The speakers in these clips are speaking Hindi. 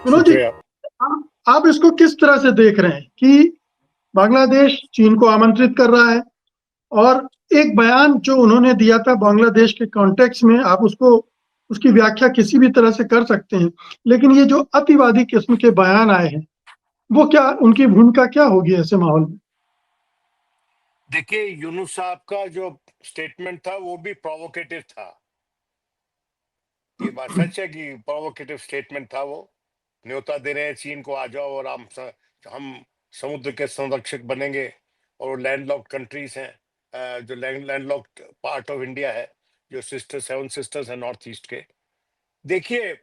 मनोज जी, शुक्रिया। आप इसको किस तरह से देख रहे हैं कि बांग्लादेश चीन को आमंत्रित कर रहा है, और एक बयान जो उन्होंने दिया था बांग्लादेश के कॉन्टेक्स्ट में, आप उसको उसकी व्याख्या किसी भी तरह से कर सकते हैं, लेकिन ये जो अतिवादी किस्म के बयान आए हैं, वो क्या, उनकी भूमिका क्या होगी ऐसे माहौल में? देखिए, यूनुस साहब का जो स्टेटमेंट था वो भी प्रोवोकेटिव था। ये बात सच है कि प्रोवोकेटिव स्टेटमेंट था वो। न्योता दे रहे हैं चीन को, आ जाओ और हम समुद्र के संरक्षक बनेंगे। और लैंडलॉक्ड कंट्रीज हैं, जो लैंडलॉक्ड पार्ट ऑफ इंडिया है, जो सेवन सिस्टर्स है नॉर्थ ईस्ट के। देखिए,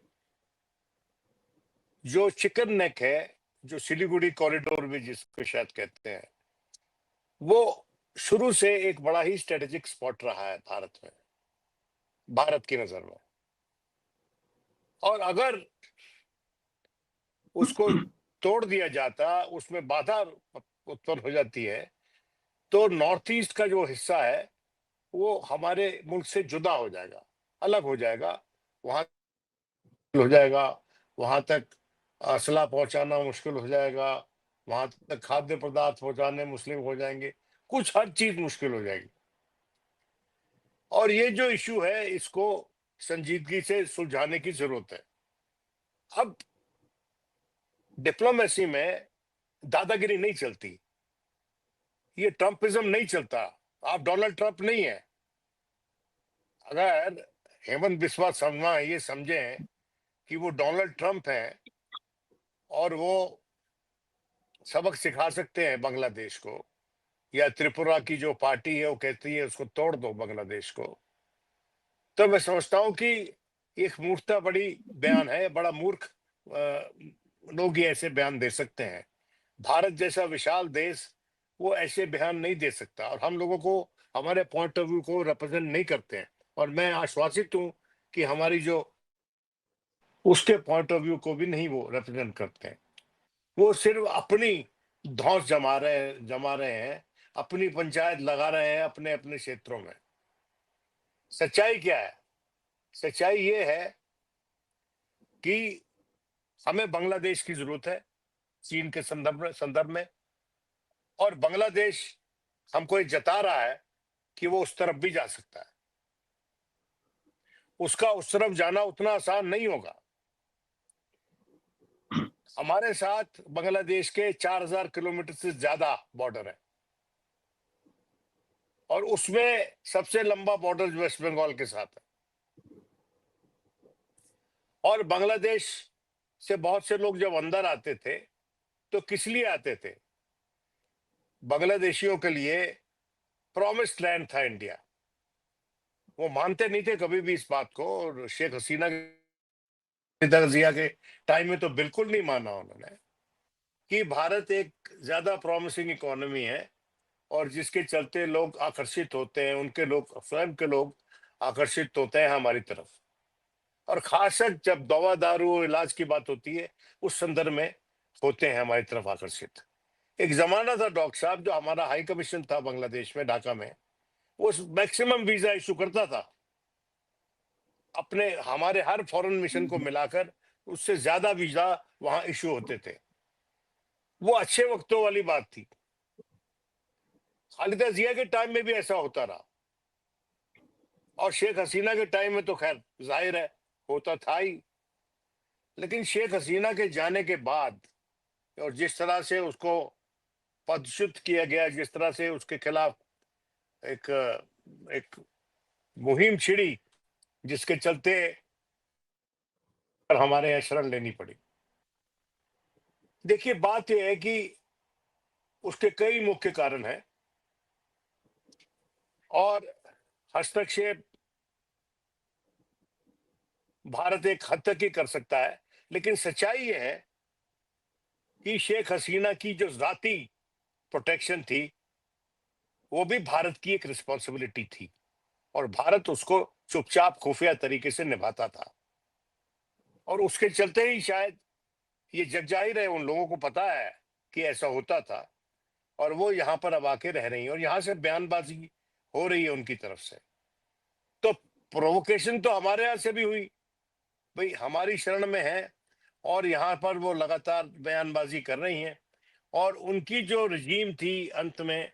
जो चिकन नेक है, जो सिलीगुड़ी कॉरिडोर भी जिसको शायद कहते हैं, वो शुरू से एक बड़ा ही स्ट्रेटेजिक स्पॉट रहा है भारत में, भारत की नजर में। और अगर उसको तोड़ दिया जाता, उसमें बाधा उत्पन्न हो जाती है, तो नॉर्थ ईस्ट का जो हिस्सा है वो हमारे मुल्क से जुदा हो जाएगा, अलग हो जाएगा। वहां हो जाएगा, वहां तक असला पहुंचाना मुश्किल हो जाएगा, वहां तक खाद्य पदार्थ पहुंचाने मुस्लिम हो जाएंगे, कुछ हर चीज मुश्किल हो जाएगी। और ये जो इशू है, इसको संजीदगी से सुलझाने की जरूरत है। अब डिप्लोमेसी में दादागिरी नहीं चलती, ये ट्रम्पिज्म नहीं चलता। आप डोनाल्ड ट्रंप नहीं है। अगर हेमंत बिस्वा शर्मा ये समझे कि वो डोनाल्ड ट्रंप है और वो सबक सिखा सकते हैं बांग्लादेश को, या त्रिपुरा की जो पार्टी है वो कहती है उसको तोड़ दो बांग्लादेश को, तो मैं समझता हूं कि एक मूर्खता बड़ी बयान है, बड़ा मूर्ख लोग ये ऐसे बयान दे सकते हैं। भारत जैसा विशाल देश वो ऐसे बयान नहीं दे सकता, और हम लोगों को, हमारे पॉइंट ऑफ व्यू को रिप्रेजेंट नहीं करते हैं। और मैं आश्वासित हूं कि हमारी जो, उसके पॉइंट ऑफ व्यू को भी नहीं वो रिप्रेजेंट करते हैं। वो सिर्फ अपनी धौंस जमा रहे हैं, अपनी पंचायत लगा रहे हैं अपने अपने क्षेत्रों में। सच्चाई क्या है? सच्चाई ये है कि हमें बांग्लादेश की जरूरत है चीन के संदर्भ में। और बांग्लादेश हमको ये जता रहा है कि वो उस तरफ भी जा सकता है। उसका उस तरफ जाना उतना आसान नहीं होगा। हमारे साथ बांग्लादेश के 4000 किलोमीटर से ज्यादा बॉर्डर है, और उसमें सबसे लंबा बॉर्डर वेस्ट बंगाल के साथ है। और बांग्लादेश से बहुत से लोग जब अंदर आते थे तो किस लिए आते थे? बांग्लादेशियों के लिए प्रॉमिस्ड लैंड था इंडिया। वो मानते नहीं थे कभी भी इस बात को, और शेख हसीना जिया के टाइम में तो बिल्कुल नहीं माना उन्होंने कि भारत एक ज्यादा प्रॉमिसिंग इकोनॉमी है, और जिसके चलते लोग आकर्षित होते हैं, उनके लोग, स्वयं के लोग आकर्षित होते हैं हमारी तरफ। और खासकर जब दवा दारू इलाज की बात होती है, उस संदर्भ में होते हैं हमारी तरफ आकर्षित। एक जमाना था डॉक्टर साहब, जो हमारा हाई कमीशन था बांग्लादेश में, ढाका में, वो मैक्सिमम वीजा इशू करता था अपने, हमारे हर फॉरेन मिशन को मिलाकर उससे ज्यादा वीजा वहां इशू होते थे। वो अच्छे वक्तों वाली बात थी। खालिदा जिया के टाइम में भी ऐसा होता रहा, और शेख हसीना के टाइम में तो खैर जाहिर है होता था ही। लेकिन शेख हसीना के जाने के बाद, और जिस तरह से उसको पदच्युत किया गया, जिस तरह से उसके खिलाफ एक एक मुहिम छिड़ी, जिसके चलते हमारे यहाँ शरण लेनी पड़ी। देखिए, बात यह है कि उसके कई मुख्य कारण हैं, और हस्तक्षेप भारत एक हद तक ही कर सकता है। लेकिन सच्चाई यह है कि शेख हसीना की जो जाती प्रोटेक्शन थी, वो भी भारत की एक रिस्पॉन्सिबिलिटी थी, और भारत उसको चुपचाप खुफिया तरीके से निभाता था। और उसके चलते ही शायद ये जग जाहिर है, उन लोगों को पता है कि ऐसा होता था, और वो यहाँ पर अब आके रह रही है, और यहाँ से बयानबाजी हो रही है उनकी तरफ से। तो प्रोवोकेशन तो हमारे यहाँ से भी हुई, भाई हमारी शरण में है, और यहाँ पर वो लगातार बयानबाजी कर रही हैं। और उनकी जो रजीम थी अंत में,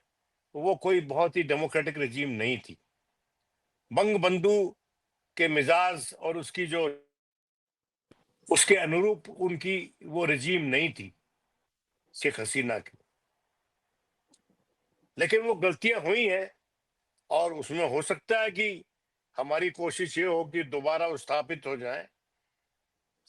वो कोई बहुत ही डेमोक्रेटिक रजीम नहीं थी। बंगबंधु के मिजाज और उसकी जो उसके अनुरूप उनकी वो रजीम नहीं थी शेख हसीना की। लेकिन वो गलतियां हुई हैं और उसमें हो सकता है कि हमारी कोशिश ये हो कि दोबारा वो स्थापित हो जाए।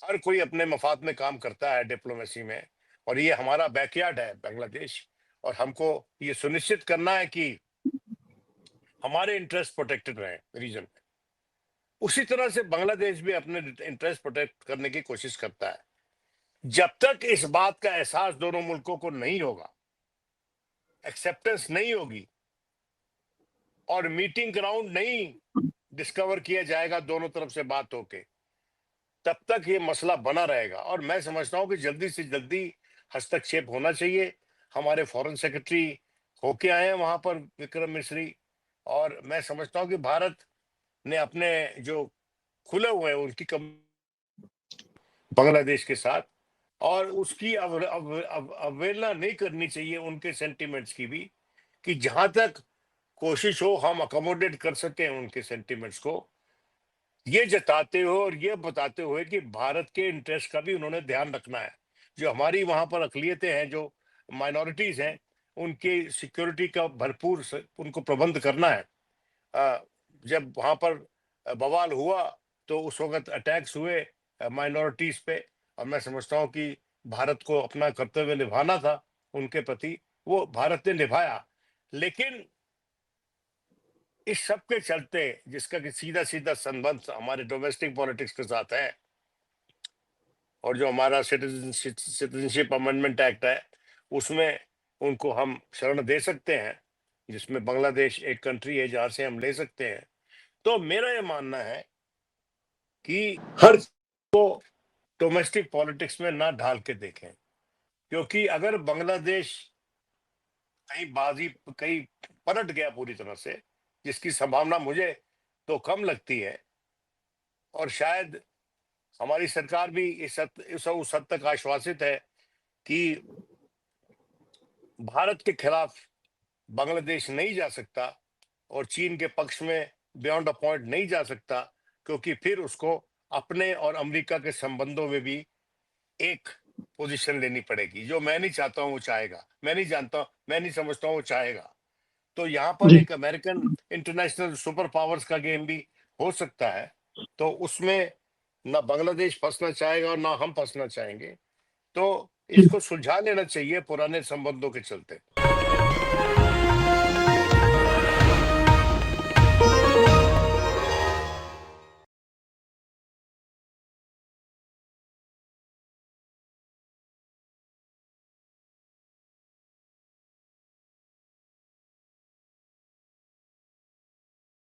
हर कोई अपने मफाद में काम करता है डिप्लोमेसी में, और ये हमारा बैकयार्ड है बांग्लादेश, और हमको ये सुनिश्चित करना है कि हमारे इंटरेस्ट प्रोटेक्टेड रहे रीजन में। उसी तरह से बांग्लादेश भी अपने इंटरेस्ट प्रोटेक्ट करने की कोशिश करता है। जब तक इस बात का एहसास दोनों मुल्कों को नहीं होगा, एक्सेप्टेंस नहीं होगी और मीटिंग ग्राउंड नहीं डिस्कवर किया जाएगा दोनों तरफ से बात होके, तब तक ये मसला बना रहेगा। और मैं समझता हूं कि जल्दी से जल्दी हस्तक्षेप होना चाहिए। हमारे फॉरेन सेक्रेटरी होके आए हैं वहां पर, विक्रम मिश्री, और मैं समझता हूं कि भारत ने अपने जो खुले हुए हैं उनकी बांग्लादेश के साथ, और उसकी अवहेलना नहीं करनी चाहिए उनके सेंटिमेंट्स की भी, कि जहां तक कोशिश हो हम अकोमोडेट कर सकें उनके सेंटिमेंट्स को, ये जताते हुए और ये बताते हुए कि भारत के इंटरेस्ट का भी उन्होंने ध्यान रखना है। जो हमारी वहां पर अकलियतें हैं, जो माइनॉरिटीज हैं, उनकी सिक्योरिटी का भरपूर उनको प्रबंध करना है। जब वहां पर बवाल हुआ तो उस वक्त अटैक्स हुए माइनॉरिटीज पे, और मैं समझता हूं कि भारत को अपना कर्तव्य निभाना था उनके प्रति, वो भारत ने निभाया। लेकिन इस सब के चलते, जिसका कि सीधा सीधा संबंध हमारे डोमेस्टिक पॉलिटिक्स के साथ है, और जो हमारा सिटीजनशिप अमेंडमेंट एक्ट है, उसमें उनको हम शरण दे सकते हैं, जिसमें बांग्लादेश एक कंट्री है जहां से हम ले सकते हैं। तो मेरा ये मानना है कि हर को डोमेस्टिक पॉलिटिक्स में ना ढाल के देखें, क्योंकि अगर बांग्लादेश कहीं पलट गया पूरी तरह से, जिसकी संभावना मुझे तो कम लगती है, और शायद हमारी सरकार भी उस हद तक आश्वासित है कि भारत के खिलाफ बांग्लादेश नहीं जा सकता और चीन के पक्ष में बियॉन्ड अ पॉइंट नहीं जा सकता, क्योंकि फिर उसको अपने और अमेरिका के संबंधों में भी एक पोजीशन लेनी पड़ेगी, जो मैं नहीं चाहता हूं वो चाहेगा, मैं नहीं समझता हूं वो चाहेगा। तो यहाँ पर जी। एक अमेरिकन इंटरनेशनल सुपर पावर्स का गेम भी हो सकता है, तो उसमें ना बांग्लादेश फंसना चाहेगा और ना हम फंसना चाहेंगे। तो जी। इसको सुलझा लेना चाहिए पुराने संबंधों के चलते।